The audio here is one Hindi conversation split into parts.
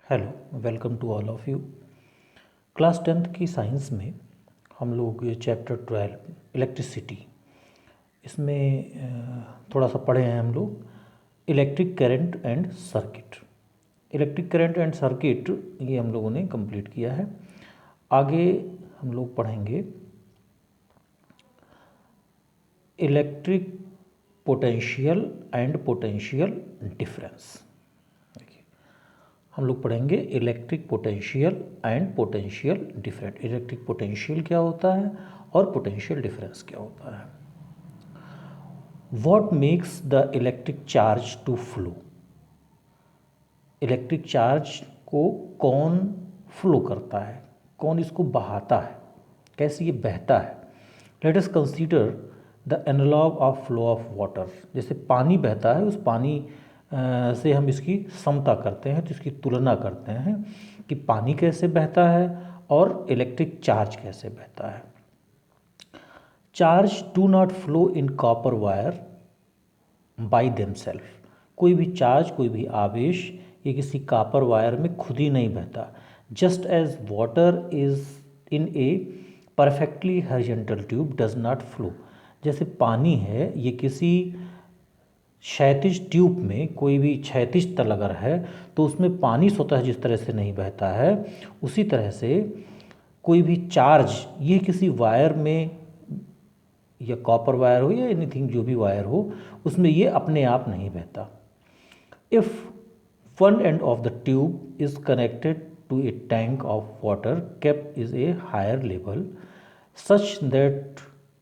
Hello, welcome to all of you. Class 10th की साइंस में हम लोग चैप्टर 12 इलेक्ट्रिसिटी इसमें थोड़ा सा पढ़े हैं हम लोग electric current and circuit. Electric current and circuit ये हम लोगों ने कंप्लीट किया है। आगे हम लोग पढ़ेंगे electric potential and potential difference. हम लोग पढ़ेंगे electric potential and potential different. Electric potential क्या होता है और पोटेंशियल डिफरेंस क्या होता है। What makes the electric charge to flow. Electric charge को कौन फ्लो करता है, कौन इसको बहाता है, कैसे ये बहता है। Let us consider the analog of flow of water. जैसे पानी बहता है, उस पानी से हम इसकी समता करते हैं, तो इसकी तुलना करते हैं कि पानी कैसे बहता है और इलेक्ट्रिक चार्ज कैसे बहता है। Charge do not flow in copper wire by themselves. कोई भी चार्ज, कोई भी आवेश ये किसी कॉपर वायर में खुद ही नहीं बहता। Just as water is in a perfectly horizontal tube does not flow. जैसे पानी है, ये किसी क्षैतिज ट्यूब में, कोई भी क्षैतिज तल अगर है तो उसमें पानी स्वतः जिस तरह से नहीं बहता है, उसी तरह से कोई भी चार्ज ये किसी वायर में, या कॉपर वायर हो या एनीथिंग जो भी वायर हो, उसमें ये अपने आप नहीं बहता। If one end of the tube is connected to a tank of water kept is a higher level such that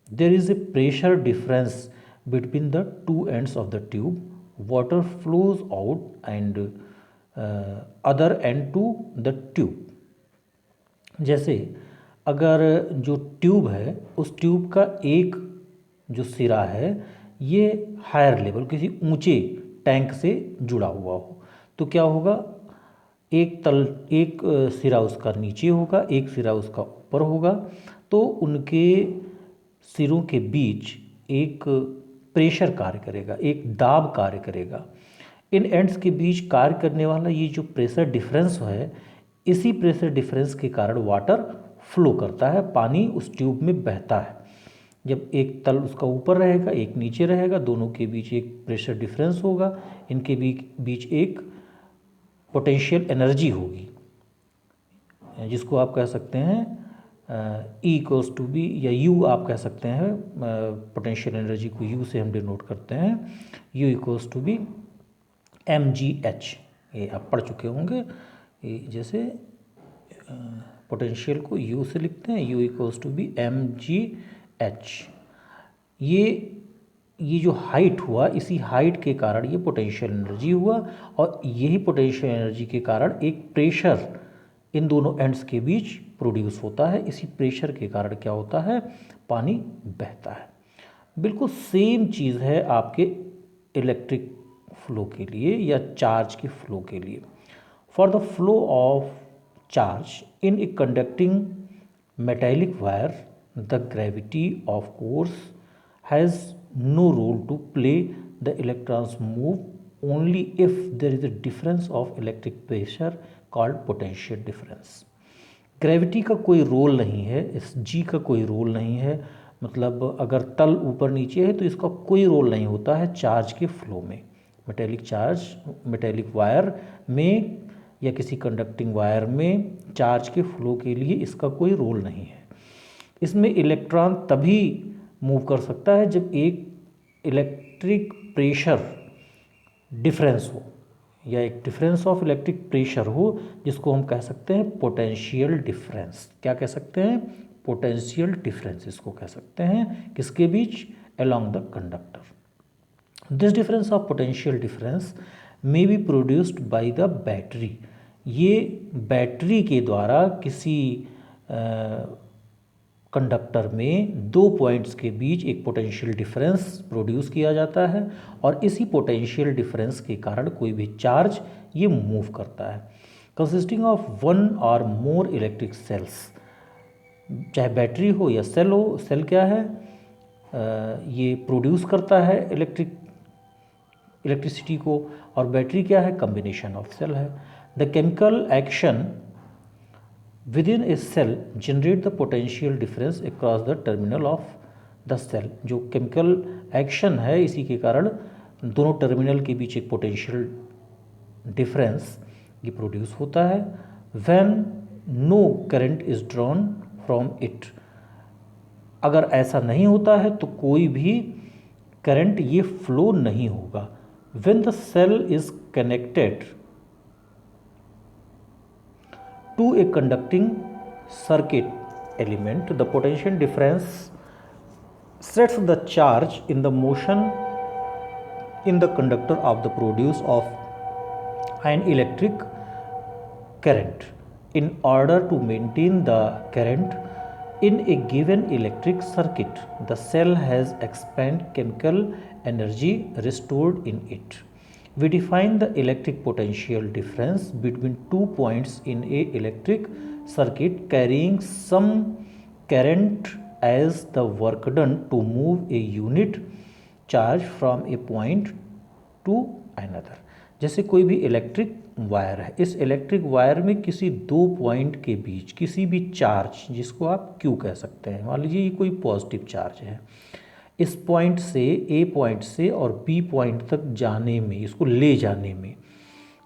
there is a pressure difference between the two ends of the tube, water flows out and other end to the tube। जैसे अगर जो ट्यूब है, उस ट्यूब का एक जो सिरा है ये हायर लेवल किसी ऊंचे टैंक से जुड़ा हुआ हो, तो क्या होगा, एक सिरा उसका नीचे होगा, एक सिरा उसका ऊपर होगा, तो उनके सिरों के बीच एक प्रेशर कार्य करेगा, एक दाब कार्य करेगा। इन एंड्स के बीच कार्य करने वाला ये जो प्रेशर डिफरेंस है, इसी प्रेशर डिफरेंस के कारण वाटर फ्लो करता है, पानी उस ट्यूब में बहता है। जब एक तल उसका ऊपर रहेगा, एक नीचे रहेगा, दोनों के बीच एक प्रेशर डिफरेंस होगा, इनके बीच एक पोटेंशियल एनर्जी होगी, जिसको आप कह सकते हैं ई इक्वल्स टू बी, या यू आप कह सकते हैं। पोटेंशियल एनर्जी को यू से हम डिनोट करते हैं। U equals to be mgh। ये आप पढ़ चुके होंगे। जैसे पोटेंशियल को यू से लिखते हैं, U equals to be mgh। ये जो हाइट हुआ, इसी हाइट के कारण ये पोटेंशियल एनर्जी हुआ, और यही पोटेंशियल एनर्जी के कारण एक प्रेशर इन दोनों एंड्स के बीच प्रोड्यूस होता है। इसी प्रेशर के कारण क्या होता है, पानी बहता है। बिल्कुल सेम चीज़ है आपके इलेक्ट्रिक फ्लो के लिए या चार्ज के फ्लो के लिए। For the flow of charge in a conducting metallic wire the gravity of course has no role to play. The electrons move only if there is a difference of electric pressure called potential difference. Gravity का कोई रोल नहीं है, इस जी का कोई रोल नहीं है, मतलब अगर तल ऊपर नीचे है तो इसका कोई रोल नहीं होता है चार्ज के फ्लो में। मेटेलिक चार्ज, मेटेलिक वायर में या किसी कंडक्टिंग वायर में चार्ज के फ्लो के लिए इसका कोई रोल नहीं है। इसमें इलेक्ट्रॉन तभी मूव कर सकता है जब एक इलेक्ट्रिक प्रेशर डिफरेंस हो, या एक डिफरेंस ऑफ इलेक्ट्रिक प्रेशर हो, जिसको हम कह सकते हैं पोटेंशियल डिफरेंस। क्या कह सकते हैं, पोटेंशियल डिफरेंस इसको कह सकते हैं। किसके बीच, along the conductor. This difference of potential difference may be produced by the battery. ये बैटरी के द्वारा किसी कंडक्टर में दो पॉइंट्स के बीच एक पोटेंशियल डिफरेंस प्रोड्यूस किया जाता है, और इसी पोटेंशियल डिफरेंस के कारण कोई भी चार्ज ये मूव करता है। कंसिस्टिंग ऑफ वन और मोर इलेक्ट्रिक सेल्स, चाहे बैटरी हो या सेल हो। सेल क्या है, ये प्रोड्यूस करता है इलेक्ट्रिसिटी को, और बैटरी क्या है, कम्बिनेशन ऑफ सेल है। The chemical action within a cell generate the potential difference across the terminal of the cell. जो केमिकल एक्शन है इसी के कारण दोनों टर्मिनल के बीच एक पोटेंशियल डिफरेंस ये प्रोड्यूस होता है। When no current is drawn from it, अगर ऐसा नहीं होता है तो कोई भी करंट ये फ्लो नहीं होगा। When the cell is connected to a conducting circuit element, the potential difference sets the charge in the motion in the conductor of the produce of an electric current. In order to maintain the current in a given electric circuit, the cell has expended chemical energy restored in it. We define the electric potential difference between 2 points in a electric circuit carrying some current as the work done to move a unit charge from A point to another. जैसे कोई भी इलेक्ट्रिक वायर है, इस इलेक्ट्रिक वायर में किसी दो पॉइंट के बीच किसी भी चार्ज, जिसको आप क्यू कह सकते हैं, मान लीजिए ये कोई पॉजिटिव चार्ज है, इस पॉइंट से ए पॉइंट से और बी पॉइंट तक जाने में, इसको ले जाने में,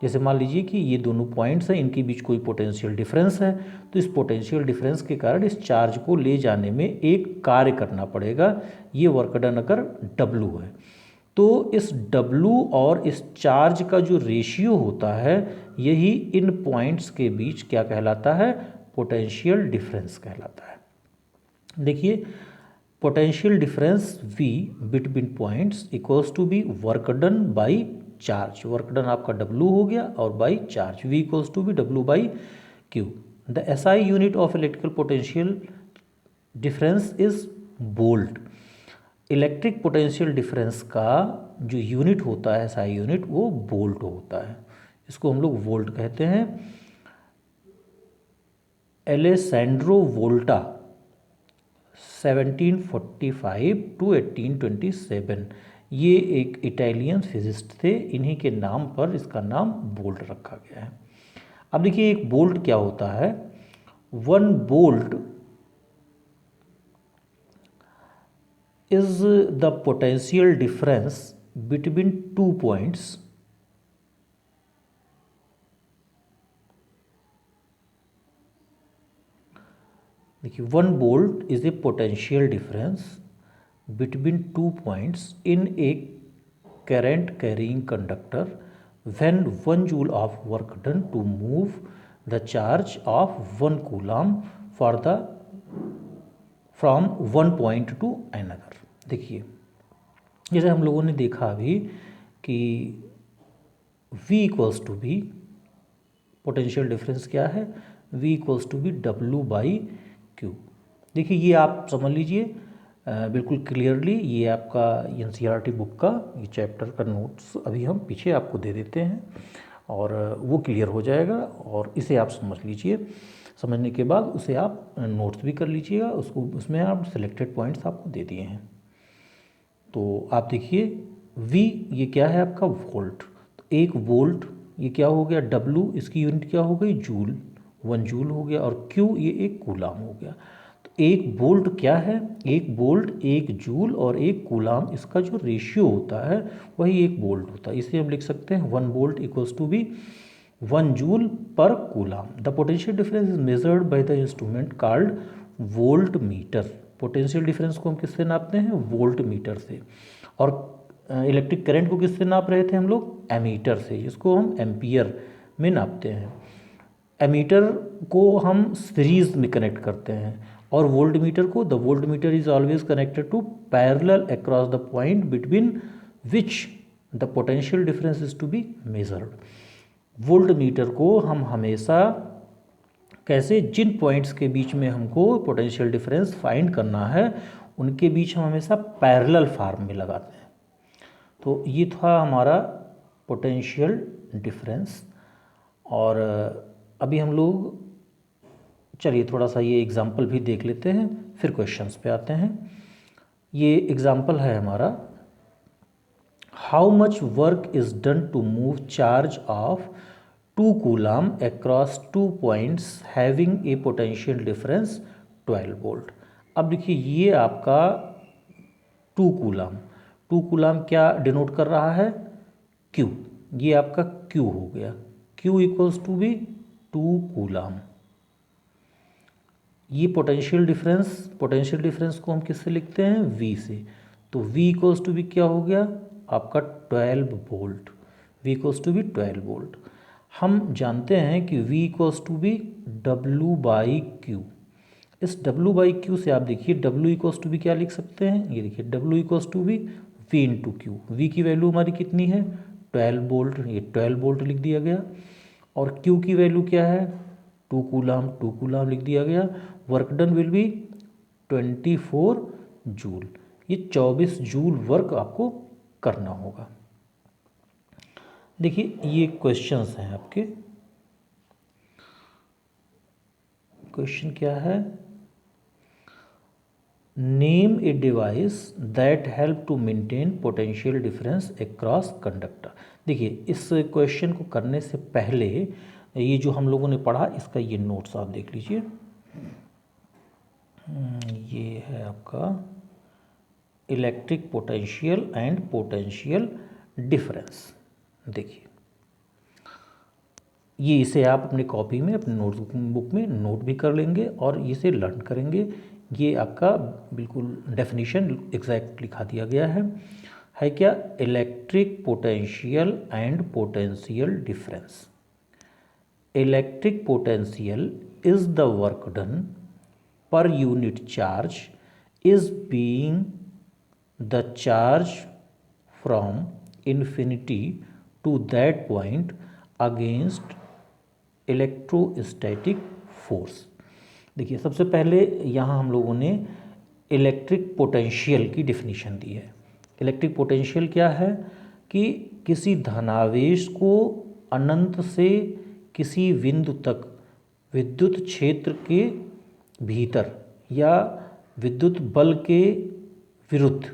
जैसे मान लीजिए कि ये दोनों पॉइंट्स हैं, इनके बीच कोई पोटेंशियल डिफरेंस है, तो इस पोटेंशियल डिफरेंस के कारण इस चार्ज को ले जाने में एक कार्य करना पड़ेगा। ये वर्क डन अगर W है, तो इस W और इस चार्ज का जो रेशियो होता है, यही इन पॉइंट्स के बीच क्या कहलाता है? पोटेंशियल डिफरेंस कहलाता है। देखिए, potential difference V between points equals to be work done by charge. Work done आपका W हो गया और by charge, V equals to be W by Q। The SI unit of electrical potential difference is volt. Electric potential difference का जो यूनिट होता है, SI यूनिट, वो वोल्ट होता है। इसको हम लोग वोल्ट कहते हैं। एलेसैंड्रो वोल्टा 1745 टू 1827, ये एक इटालियन फिजिस्ट थे, इन्हीं के नाम पर इसका नाम बोल्ट रखा गया है। अब देखिए, एक बोल्ट क्या होता है? One volt is the potential difference between 2 points देखिए, one volt is a potential difference between 2 points in a current carrying conductor when 1 joule of work done to move the charge of 1 coulomb for the from one point to another। देखिए, जैसे हम लोगों ने देखा अभी कि V equals to be, potential difference क्या है? V equals to be W by Q। देखिए, ये आप समझ लीजिए बिल्कुल क्लियरली, ये आपका NCERT बुक का ये चैप्टर का नोट्स अभी हम पीछे आपको दे देते हैं और वो क्लियर हो जाएगा, और इसे आप समझ लीजिए। समझने के बाद उसे आप नोट्स भी कर लीजिएगा, उसको उसमें आप सिलेक्टेड पॉइंट्स आपको दे दिए हैं। तो आप देखिए, V ये क्या है आपका? वोल्ट। तो एक वोल्ट ये क्या हो गया? W, इसकी यूनिट क्या हो गई? जूल, 1 जूल हो गया, और Q ये एक कूलाम हो गया। एक वोल्ट क्या है? एक वोल्ट 1 जूल और 1 कूलाम, इसका जो रेशियो होता है वही 1 वोल्ट होता है। इसे हम लिख सकते हैं 1 volt equals to be 1 joule per coulomb. The potential difference is measured by the instrument called volt meter. Potential difference को हम किससे नापते हैं? वोल्ट मीटर से। और इलेक्ट्रिक करंट को किससे नाप रहे थे हम लोग? एमीटर से, जिसको हम एम्पियर में नापते हैं। एमीटर को हम सीरीज में कनेक्ट करते हैं, और वोल्ट मीटर को, the volt meter is always connected to parallel across the point between which the potential difference is to be measured. Volt meter को हम हमेशा कैसे, जिन पॉइंट्स के बीच में हमको पोटेंशियल डिफरेंस फाइंड करना है, उनके बीच हम हमेशा पैरेलल फॉर्म में लगाते हैं। तो ये था हमारा पोटेंशियल डिफरेंस। और अभी हम लोग चलिए थोड़ा सा ये एग्जाम्पल भी देख लेते हैं, फिर क्वेश्चंस पे आते हैं। ये एग्जाम्पल है हमारा, how much work is done to move charge of 2 coulomb across 2 points having a potential difference 12 volt. अब देखिए ये आपका 2 कूलाम क्या डिनोट कर रहा है, Q। ये आपका Q हो गया, Q इक्वल्स टू भी 2 कूलाम। ये पोटेंशियल डिफरेंस को हम किससे लिखते हैं, V से। तो V इक्वल्स टू भी क्या हो गया आपका 12 वोल्ट, V इक्वल्स टू भी 12 वोल्ट। हम जानते हैं कि V इक्वल्स टू भी W/Q। इस W/Q से आप देखिए W इक्वल्स टू भी क्या लिख सकते हैं, ये देखिए W इक्वल्स टू भी V इंटू Q। V की वैल्यू हमारी कितनी है 12 वोल्ट, ये 12 वोल्ट लिख दिया गया। और Q की वैल्यू क्या है 2 कूलाम लिख दिया गया। Work done will be 24 joule, ये 24 जूल वर्क आपको करना होगा। देखिए ये क्वेश्चंस हैं आपके। क्वेश्चन क्या है, name a device that help to maintain potential difference across conductor. देखिए इस क्वेश्चन को करने से पहले ये जो हम लोगों ने पढ़ा इसका ये नोट्स आप देख लीजिए। ये है आपका electric potential and potential difference. देखिए ये इसे आप अपने कॉपी में अपने नोटबुक में नोट भी कर लेंगे और इसे लर्न करेंगे। ये आपका बिल्कुल डेफिनेशन एग्जैक्ट लिखा दिया गया है क्या, electric potential and potential difference. Electric potential is the work done per unit charge is being the charge from infinity to that point against electrostatic force। देखिए सबसे पहले यहाँ हम लोगों ने इलेक्ट्रिक पोटेंशियल की डिफिनीशन दी है। इलेक्ट्रिक पोटेंशियल क्या है कि किसी धनावेश को अनंत से किसी बिंदु तक विद्युत क्षेत्र के भीतर या विद्युत बल के विरुद्ध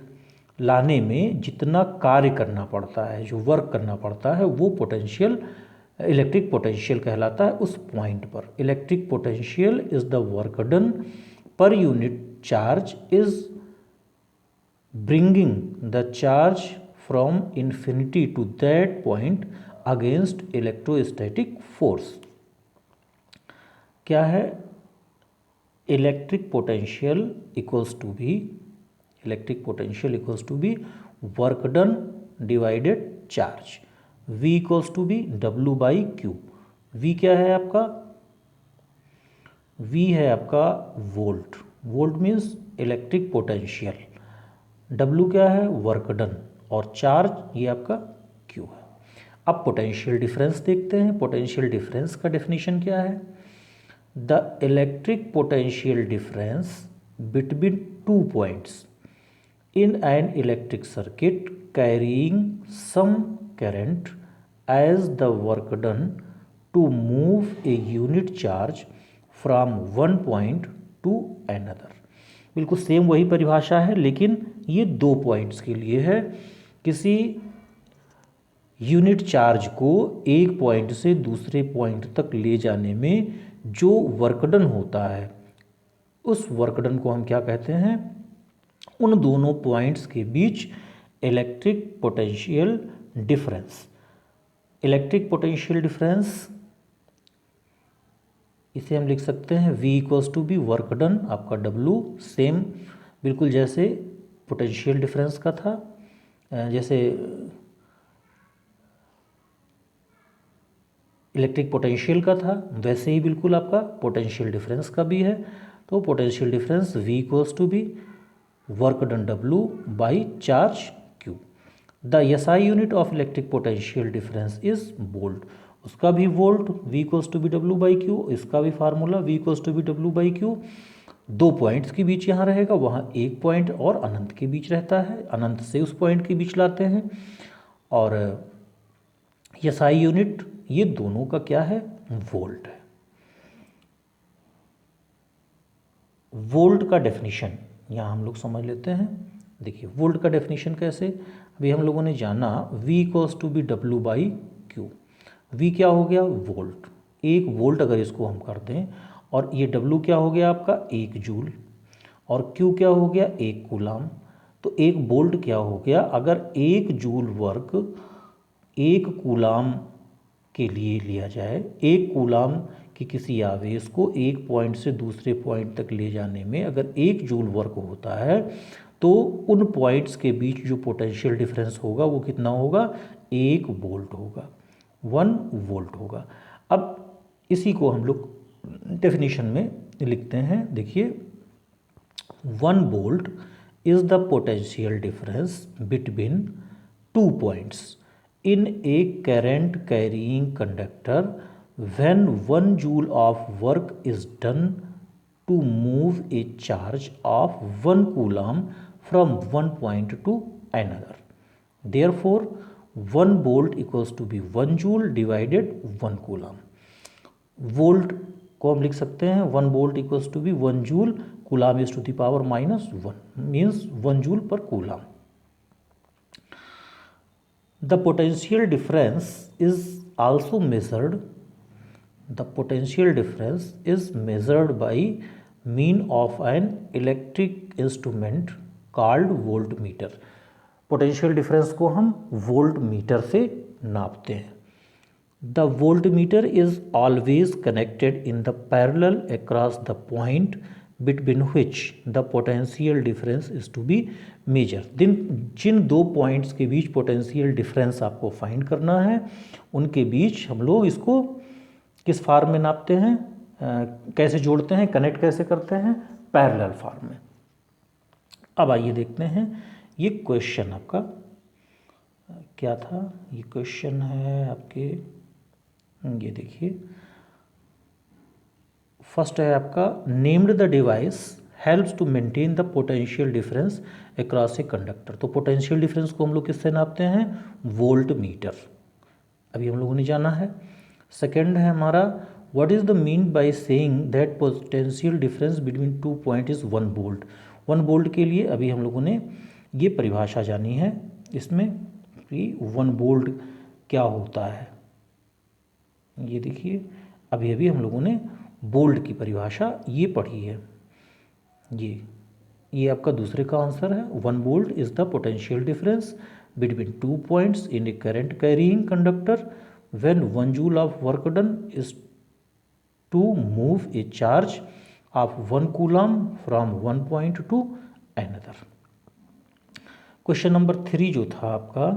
लाने में जितना कार्य करना पड़ता है, जो वर्क करना पड़ता है, वो पोटेंशियल इलेक्ट्रिक पोटेंशियल कहलाता है। उस पॉइंट पर electric potential is the work done per unit charge is bringing the charge from infinity to that point against electrostatic force. क्या है, electric potential equals to be work done divided charge. V equals to be W/Q। V क्या है आपका, V है आपका volt, volt means electric potential, W क्या है वर्क डन और चार्ज ये आपका Q है। अब पोटेंशियल डिफरेंस देखते हैं। पोटेंशियल डिफरेंस का डेफिनेशन क्या है, the electric potential difference between 2 points in an electric circuit carrying some current as the work done to move a unit charge from one point to another। बिल्कुल सेम वही परिभाषा है, लेकिन ये 2 पॉइंट्स के लिए है। किसी यूनिट चार्ज को एक पॉइंट से दूसरे पॉइंट तक ले जाने में जो वर्कडन होता है, उस वर्कडन को हम क्या कहते हैं, उन दोनों पॉइंट्स के बीच electric potential difference. Electric potential difference इसे हम लिख सकते हैं V equals to be work done आपका W, सेम बिल्कुल जैसे पोटेंशियल डिफरेंस का था, जैसे इलेक्ट्रिक पोटेंशियल का था वैसे ही बिल्कुल आपका पोटेंशियल डिफरेंस का भी है। तो potential difference V equals to be work done W by charge Q। The SI unit of electric potential difference is volt, उसका भी volt, V equals to be W/Q, इसका भी formula V equals to be W/Q। 2 points के बीच यहाँ रहेगा, वहाँ एक पॉइंट और अनंत के बीच रहता है, अनंत से उस पॉइंट के बीच लाते हैं। और SI यूनिट ये दोनों का क्या है, वोल्ट है। वोल्ट का डेफिनेशन यहाँ हम लोग समझ लेते हैं। देखिए वोल्ट का डेफिनेशन कैसे, अभी हम लोगों ने जाना V equals to be W/Q। V क्या हो गया, वोल्ट। 1 वोल्ट अगर इसको हम कर दें, और ये W क्या हो गया आपका, 1 जूल, और Q क्या हो गया, 1 कूलाम। तो 1 वोल्ट क्या हो गया, अगर 1 जूल वर्क 1 कूलाम के लिए लिया जाए, 1 कूलाम कि किसी आवेश को एक पॉइंट से दूसरे पॉइंट तक ले जाने में अगर 1 जूल वर्क होता है, तो उन पॉइंट्स के बीच जो पोटेंशियल डिफरेंस होगा वो कितना होगा, 1 वोल्ट होगा, 1 वोल्ट होगा। अब इसी को हम लोग डेफिनेशन में लिखते हैं, देखिए 1 volt is the potential difference between 2 points in a current carrying conductor when 1 joule of work is done to move a charge of 1 coulomb from one point to another. Therefore 1 volt equals to be 1 joule divided 1 coulomb. Volt को हम लिख सकते हैं 1 volt equals to be 1 joule, coulomb is to the power -1 means 1 joule per coulomb. The potential difference is also measured. The potential difference is measured by mean of an electric instrument called voltmeter. Potential difference को हम voltmeter से नापते हैं. The voltmeter is always connected in the parallel across the point between which the potential difference is to be measured. जिन 2 पॉइंट्स के बीच पोटेंशियल डिफरेंस आपको फाइंड करना है, उनके बीच हम लोग इसको किस फॉर्म में नापते हैं, कैसे जोड़ते हैं, कनेक्ट कैसे करते हैं, पैरेलल फॉर्म में. अब आइए देखते हैं ये क्वेश्चन आपका क्या था. ये क्वेश्चन है आपके, ये देखिए फर्स्ट है आपका, named the device helps to maintain the potential difference across a conductor. तो पोटेंशियल डिफरेंस को हम लोग किससे नापते हैं, वोल्ट मीटर. अभी हम लोगों ने जाना है. सेकेंड है हमारा, what is the mean by saying that potential difference between 2 point is 1 volt. 1 volt के लिए अभी हम लोगों ने ये परिभाषा जानी है इसमें कि 1 वोल्ट क्या होता है. ये देखिए अभी अभी हम लोगों ने वोल्ट की परिभाषा ये पढ़ी है. ये आपका दूसरे का आंसर है. 1 volt is the potential difference between 2 points in a current carrying conductor when 1 joule of work done is to move a charge of 1 coulomb from one point to another. Question number 3 जो था आपका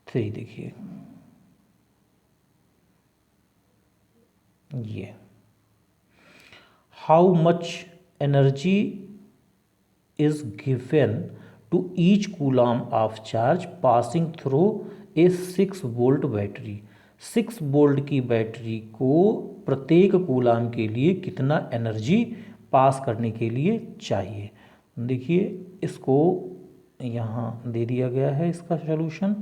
3, देखिए ये, how much energy is given to each coulomb of charge passing through a 6 volt battery. 6 volt की बैटरी को प्रत्येक कूलम के लिए कितना एनर्जी पास करने के लिए चाहिए. देखिए इसको यहाँ दे दिया गया है इसका सॉल्यूशन.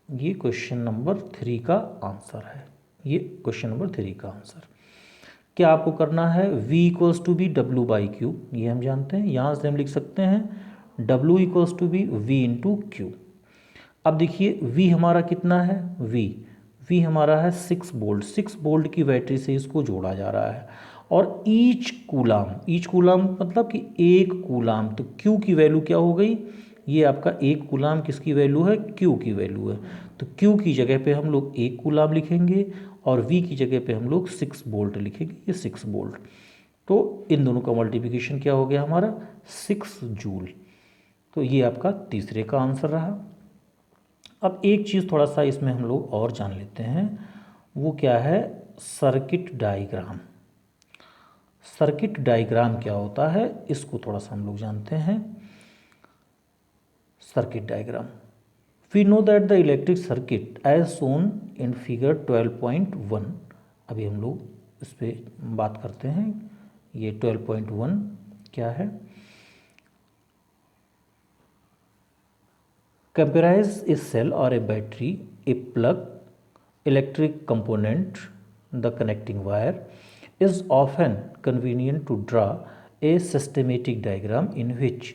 ये क्वेश्चन नंबर 3 का आंसर है. ये क्वेश्चन नंबर 3 का आंसर. क्या आपको करना है, V equals to be W by Q, ये हम जानते हैं. यहाँ से हम लिख सकते हैं W equals to be V into Q. अब देखिए V हमारा कितना है, V हमारा है 6 वोल्ट. 6 वोल्ट की बैटरी से इसको जोड़ा जा रहा है. और ईच कूलाम मतलब कि 1 कूलाम, तो Q की वैल्यू क्या हो गई, ये आपका 1 कूलाम किसकी वैल्यू है, Q की वैल्यू है. तो Q की जगह पे हम लोग 1 कूलाम लिखेंगे और V की जगह पे हम लोग 6 वोल्ट लिखेंगे. ये 6 वोल्ट, तो इन दोनों का मल्टीप्लिकेशन क्या हो गया हमारा, 6 जूल. तो ये आपका तीसरे का आंसर रहा. अब एक चीज़ थोड़ा सा इसमें हम लोग और जान लेते हैं, वो क्या है, सर्किट डायग्राम. सर्किट डायग्राम क्या होता है इसको थोड़ा सा हम लोग जानते हैं. Circuit diagram, we know that the electric circuit as shown in figure 12.1. अभी हम लोग इस पर बात करते हैं. ये 12.1 क्या है, कंपेराइज ए सेल और a battery, a plug, electric component, the connecting wire is often convenient to draw a systematic diagram in which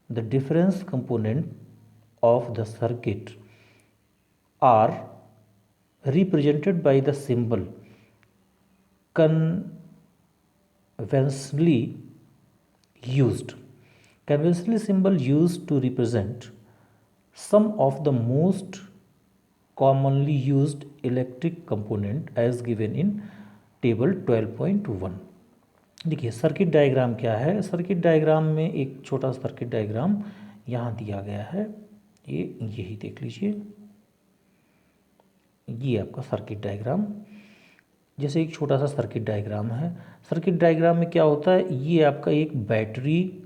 the difference component of the circuit are represented by the symbol conventionally used. Conventional symbol used to represent some of the most commonly used electric component as given in table 12.1। देखिए सर्किट डायग्राम क्या है। सर्किट डायग्राम में एक छोटा सर्किट डायग्राम यहाँ दिया गया है, यही देख लीजिए, ये आपका सर्किट डायग्राम। जैसे एक छोटा सा सर्किट डायग्राम है। सर्किट डायग्राम में क्या होता है, ये आपका एक बैटरी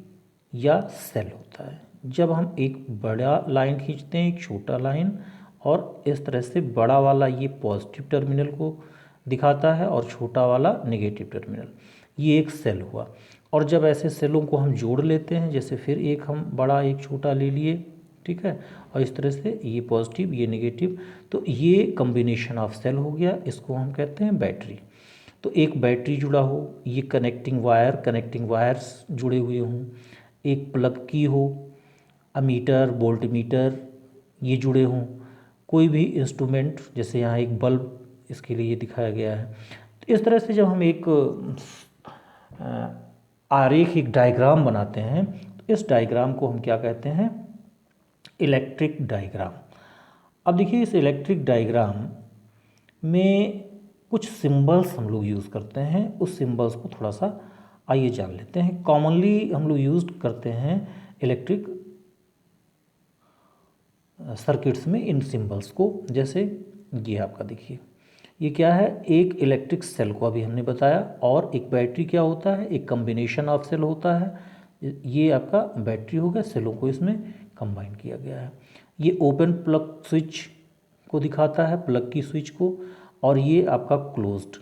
या सेल होता है। जब हम एक बड़ा लाइन खींचते हैं, एक छोटा लाइन, और इस तरह से बड़ा वाला ये पॉजिटिव टर्मिनल को दिखाता है और छोटा वाला नेगेटिव टर्मिनल, ये एक सेल हुआ। और जब ऐसे सेलों को हम जोड़ लेते हैं, जैसे फिर एक हम बड़ा एक छोटा ले लिए, ठीक है, और इस तरह से ये पॉजिटिव ये नेगेटिव, तो ये कम्बिनेशन ऑफ सेल हो गया, इसको हम कहते हैं बैटरी। तो एक बैटरी जुड़ा हो, ये कनेक्टिंग वायर्स जुड़े हुए हों, एक प्लग की हो, अमीटर वोल्टमीटर ये जुड़े हों, कोई भी इंस्ट्रूमेंट, जैसे यहाँ एक बल्ब, इसके लिए ये दिखाया गया है। तो इस तरह से जब हम एक आरेख, एक डायग्राम बनाते हैं, तो इस डायग्राम को हम क्या कहते हैं, इलेक्ट्रिक डायग्राम। अब देखिए इस इलेक्ट्रिक डायग्राम में कुछ सिंबल्स हम लोग यूज़ करते हैं, उस सिंबल्स को थोड़ा सा आइए जान लेते हैं। कॉमनली हम लोग यूज़ करते हैं इलेक्ट्रिक सर्किट्स में इन सिंबल्स को। जैसे ये आपका देखिए, ये क्या है, एक इलेक्ट्रिक सेल को अभी हमने बताया, और एक बैटरी क्या होता है, एक कम्बिनेशन ऑफ सेल होता है। ये आपका बैटरी हो गया, सेलों को इसमें कंबाइन किया गया है। ये ओपन प्लग स्विच को दिखाता है, प्लग की स्विच को, और ये आपका क्लोज्ड,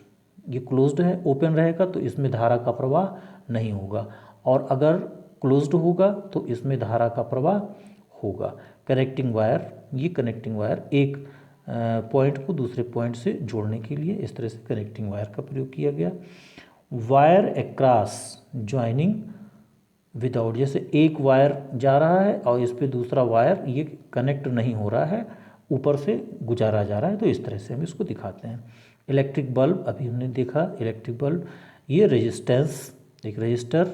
ये क्लोज्ड है, ओपन रहेगा तो इसमें धारा का प्रवाह नहीं होगा, और अगर क्लोज्ड होगा तो इसमें धारा का प्रवाह होगा। कनेक्टिंग वायर, ये कनेक्टिंग वायर एक पॉइंट को दूसरे पॉइंट से जोड़ने के लिए इस तरह से कनेक्टिंग वायर का प्रयोग किया गया। वायर अक्रॉस ज्वाइनिंग विदाउट, जैसे एक वायर जा रहा है और इस पे दूसरा वायर ये कनेक्ट नहीं हो रहा है, ऊपर से गुजारा जा रहा है, तो इस तरह से हम इसको दिखाते हैं। इलेक्ट्रिक बल्ब अभी हमने देखा, इलेक्ट्रिक बल्ब, ये रेजिस्टेंस, एक register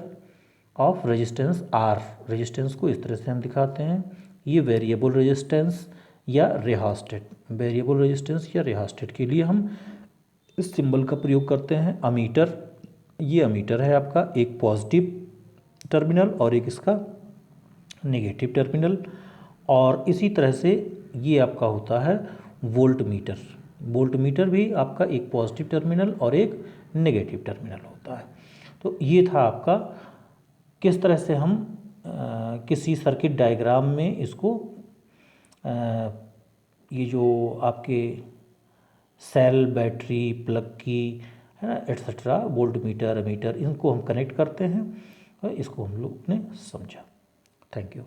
of resistance R, resistance को इस तरह से हम दिखाते हैं। ये वेरिएबल रेजिस्टेंस या रिहास्टेट, वेरिएबल रेजिस्टेंस या रिहास्टेट के लिए हम इस सिंबल का प्रयोग करते हैं। अमीटर, ये अमीटर है आपका, एक पॉजिटिव टर्मिनल और एक इसका नेगेटिव टर्मिनल। और इसी तरह से ये आपका होता है वोल्ट मीटर, वोल्ट मीटर भी आपका एक पॉजिटिव टर्मिनल और एक नेगेटिव टर्मिनल होता है। तो ये था आपका किस तरह से हम किसी सर्किट डायग्राम में इसको ये जो आपके सेल, बैटरी, प्लग की है ना, एट्सेट्रा, वोल्ट मीटर, एमीटर, इनको हम कनेक्ट करते हैं, और इसको हम लोग ने समझा। Thank you.